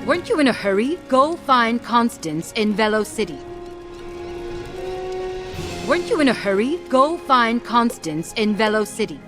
Weren't you in a hurry? Go find Constance in Velo City. Weren't you in a hurry? Go find Constance in Velo City.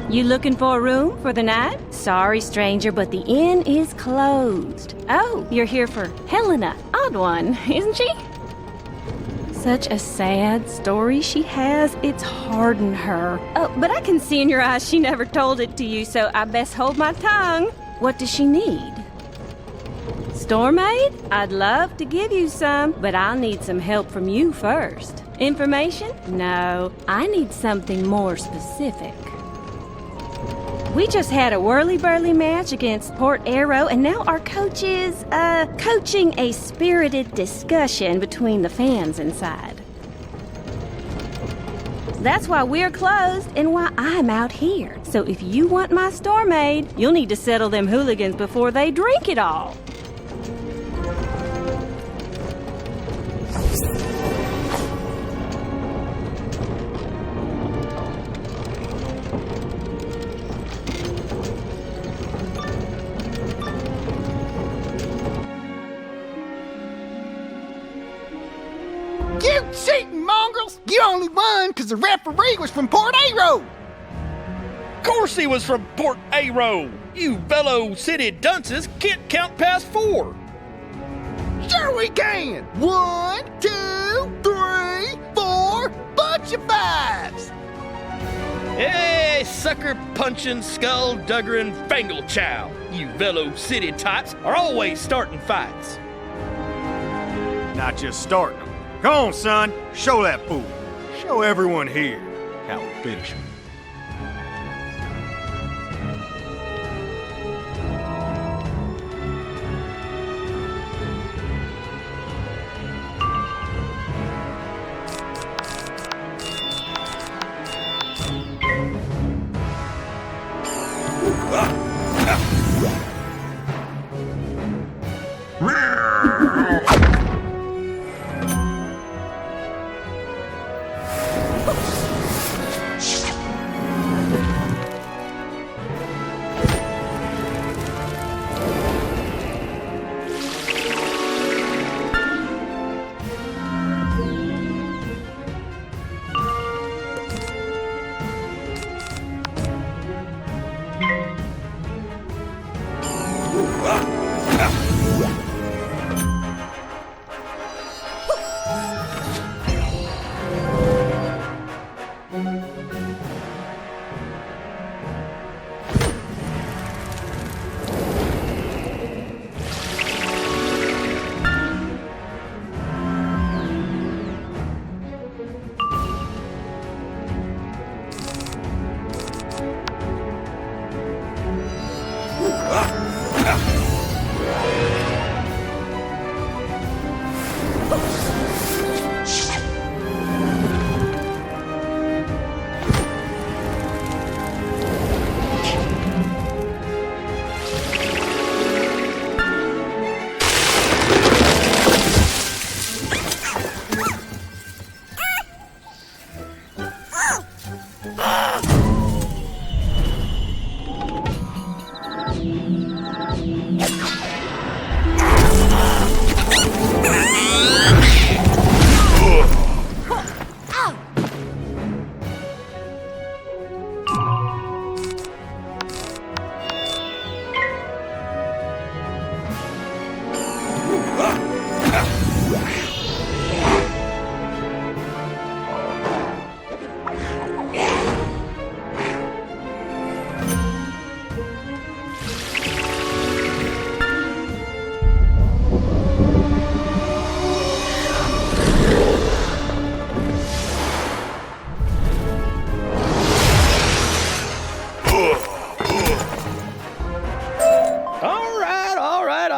You looking for a room for the night? Sorry, stranger, but the inn is closed. Oh, you're here for Helena. Odd one, isn't she? Such a sad story she has. It's hardened her. Oh, but I can see in your eyes she never told it to you, so I best hold my tongue. What does she need? Stormaid? I'd love to give you some, but I'll need some help from you first. Information? No, I need something more specific. We just had a WhirlyBurly match against Port Arrow, and now our coach is, coaching a spirited discussion between the fans inside. That's why we're closed and why I'm out here. So if you want my Stormaid, you'll need to settle them hooligans before they drink it all. You cheating mongrels! You only won because the referee was from Port Arrow! Of course he was from Port Arrow! You Velo City dunces can't count past 4! Sure we can! 1, 2, 3, 4, bunch of 5s! Hey, sucker punching, skull duggering fangle chow! You Velo City types are always starting fights. Not just starting them. Come on, son. Show that fool. Show everyone here how we finish him.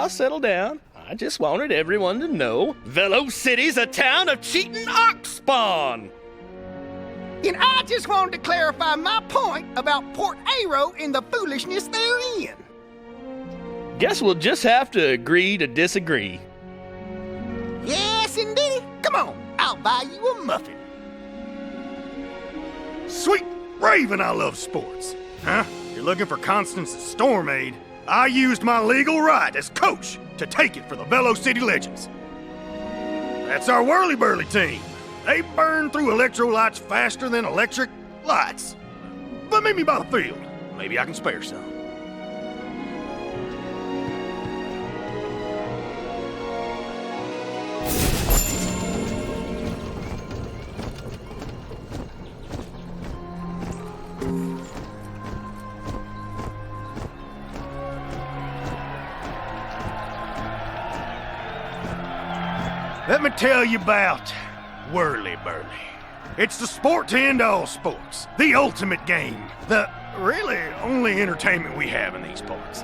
y'all settle down. I just wanted everyone to know Velo City's a town of cheating ox spawn. And I just wanted to clarify my point about Port Aero and the foolishness therein. Guess we'll just have to agree to disagree. Yes, indeed. Come on, I'll buy you a muffin. Sweet Raven, I love sports. Huh? You're looking for Constance's Storm Aid? I used my legal right as coach to take it for the Velo City Legends. That's our WhirlyBurly team. They burn through electrolytes faster than electric lights. But meet me by the field. Maybe I can spare some. Let me tell you about WhirlyBurly. It's the sport to end all sports, the ultimate game, the really only entertainment we have in these parts.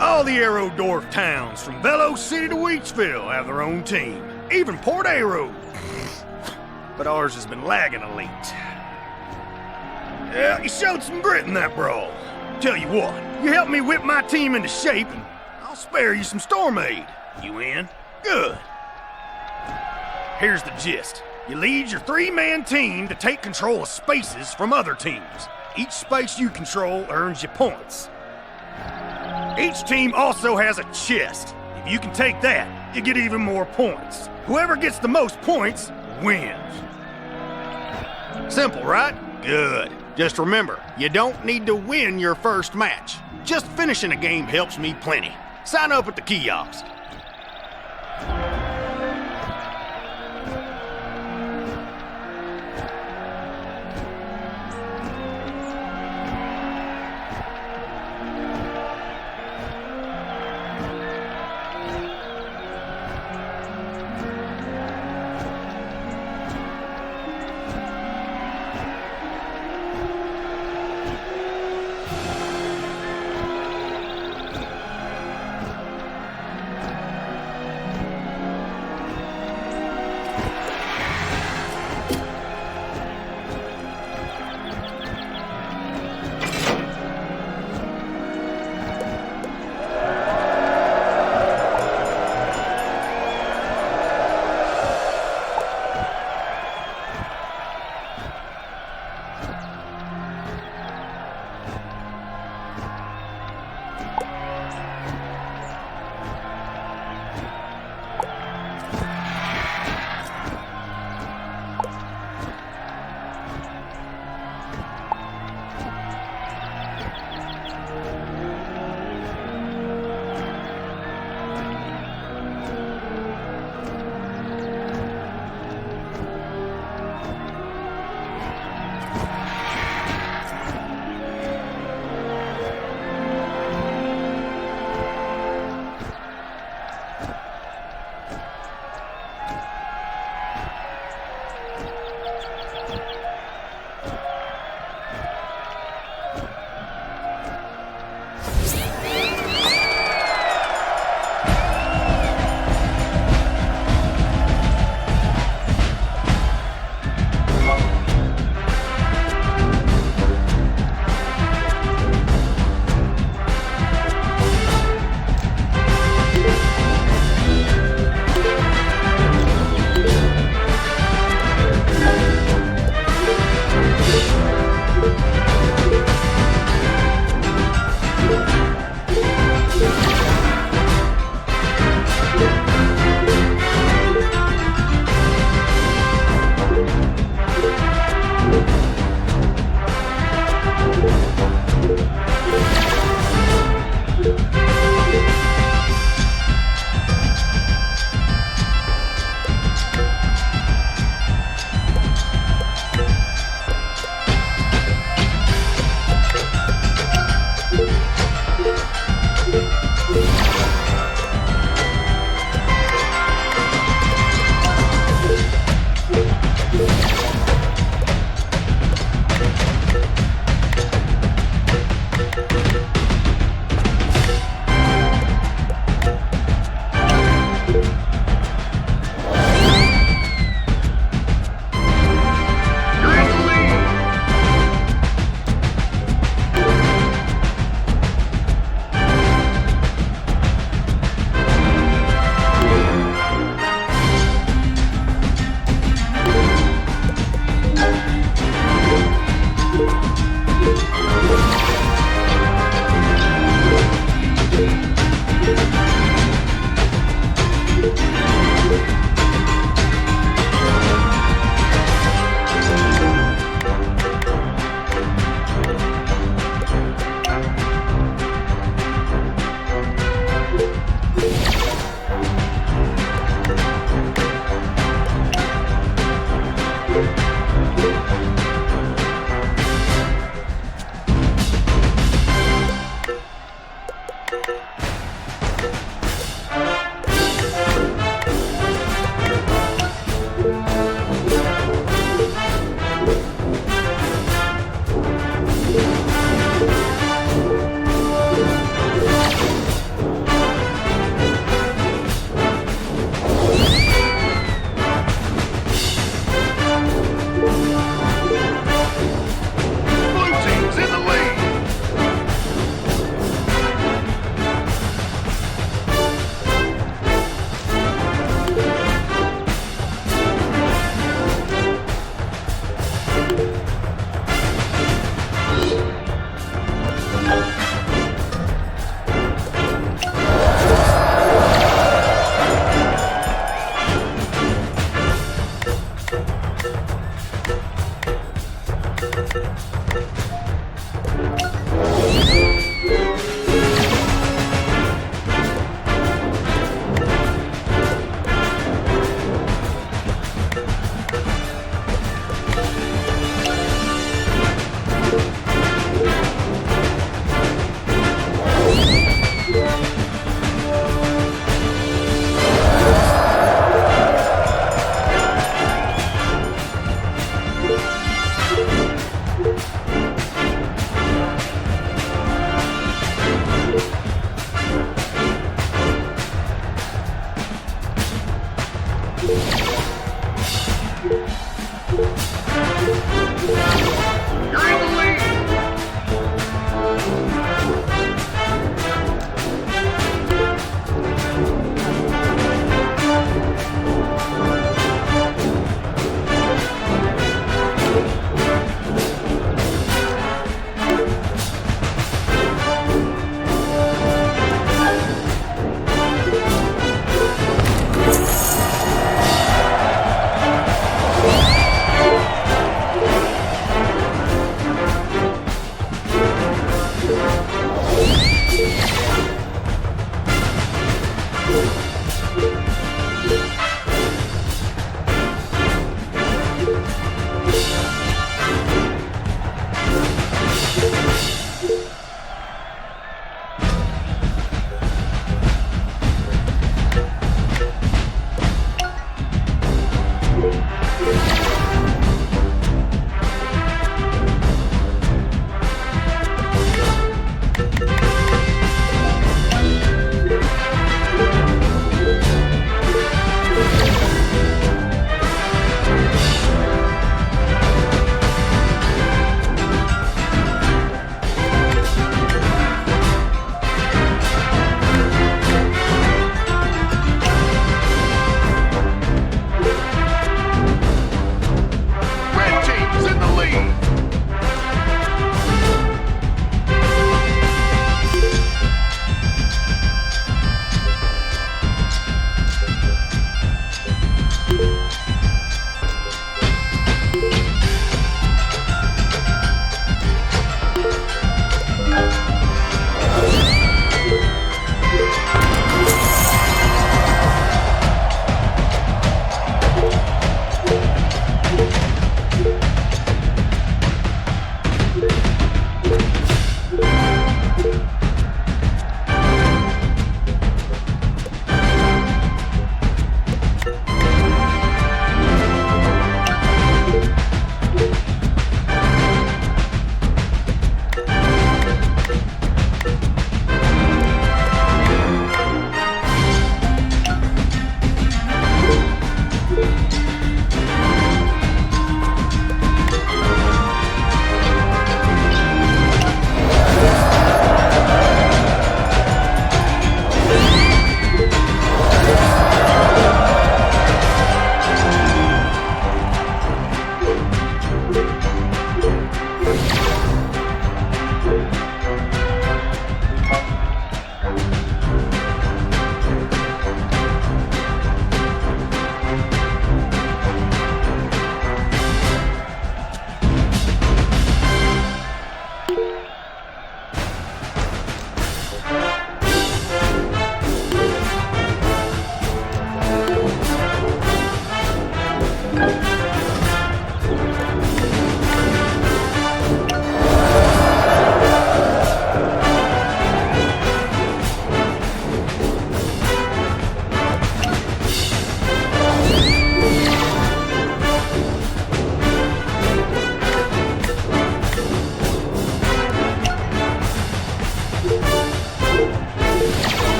All the Aero Dwarf towns from Velo City to Wheatsville have their own team, even Port Aero. But ours has been lagging a late. Yeah, you showed some grit in that brawl. Tell you what, you help me whip my team into shape and I'll spare you some Storm Aid. You in? Good. Here's the gist. You lead your 3-man team to take control of spaces from other teams. Each space you control earns you points. Each team also has a chest. If you can take that, you get even more points. Whoever gets the most points wins. Simple, right? Good. Just remember, you don't need to win your first match. Just finishing a game helps me plenty. Sign up at the kiosk.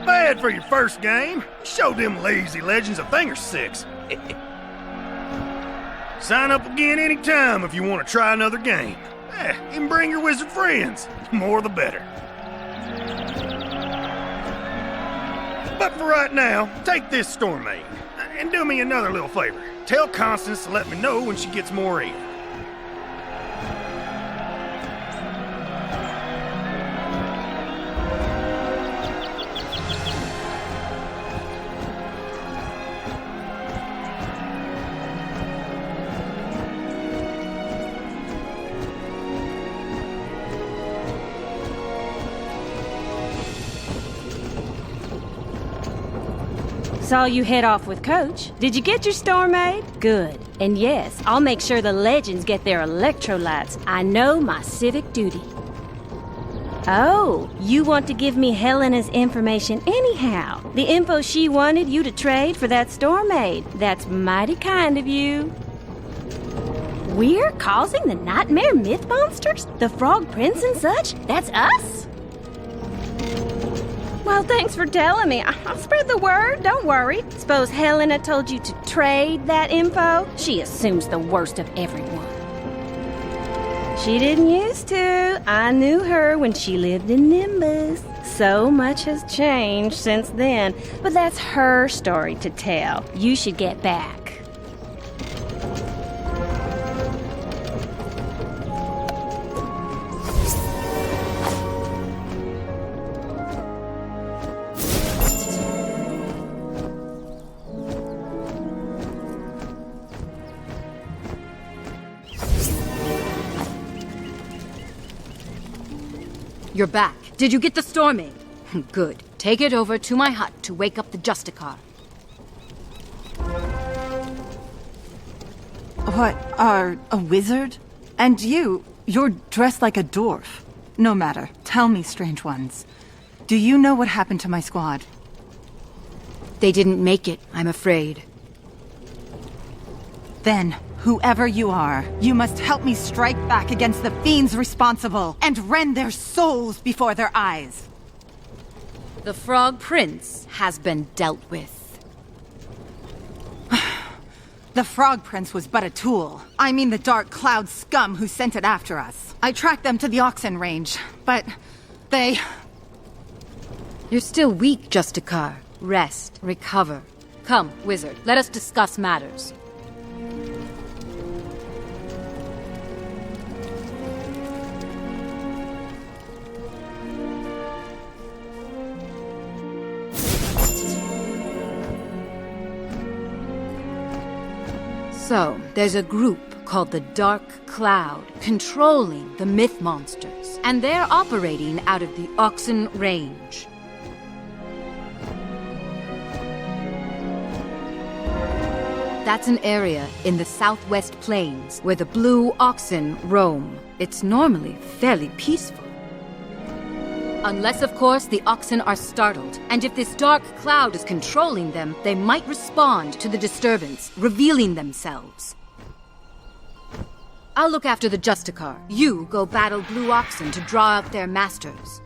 bad for your first game. Show them lazy legends a thing or six. Sign up again anytime if you want to try another game. And bring your wizard friends. The more the better. But for right now, take this Stormaid. And do me another little favor. Tell Constance to let me know when she gets more in. Saw you head off with Coach. Did you get your Stormaid? Good. And yes, I'll make sure the legends get their electrolytes. I know my civic duty. Oh, you want to give me Helena's information anyhow. The info she wanted you to trade for that Stormaid. That's mighty kind of you. We're causing the nightmare myth monsters? The Frog Prince and such? That's us? Well, thanks for telling me. I'll spread the word, don't worry. Suppose Helena told you to trade that info? She assumes the worst of everyone. She didn't used to. I knew her when she lived in Nimbus. So much has changed since then, but that's her story to tell. You should get back. You're back. Did you get the Stormaid? Good. Take it over to my hut to wake up the Justicar. What, are a wizard? And you're dressed like a dwarf. No matter. Tell me, strange ones. Do you know what happened to my squad? They didn't make it, I'm afraid. Then, whoever you are, you must help me strike back against the fiends responsible and rend their souls before their eyes. The Frog Prince has been dealt with. The Frog Prince was but a tool. I mean the Dark Cloud scum who sent it after us. I tracked them to the Oxen Range, but they... You're still weak, Justicar. Rest, recover. Come, Wizard, let us discuss matters. So, there's a group called the Dark Cloud controlling the myth monsters, and they're operating out of the Oxen Range. That's an area in the southwest plains where the blue oxen roam. It's normally fairly peaceful. Unless, of course, the oxen are startled, and if this dark cloud is controlling them, they might respond to the disturbance, revealing themselves. I'll look after the Justicar. You go battle blue oxen to draw out their masters.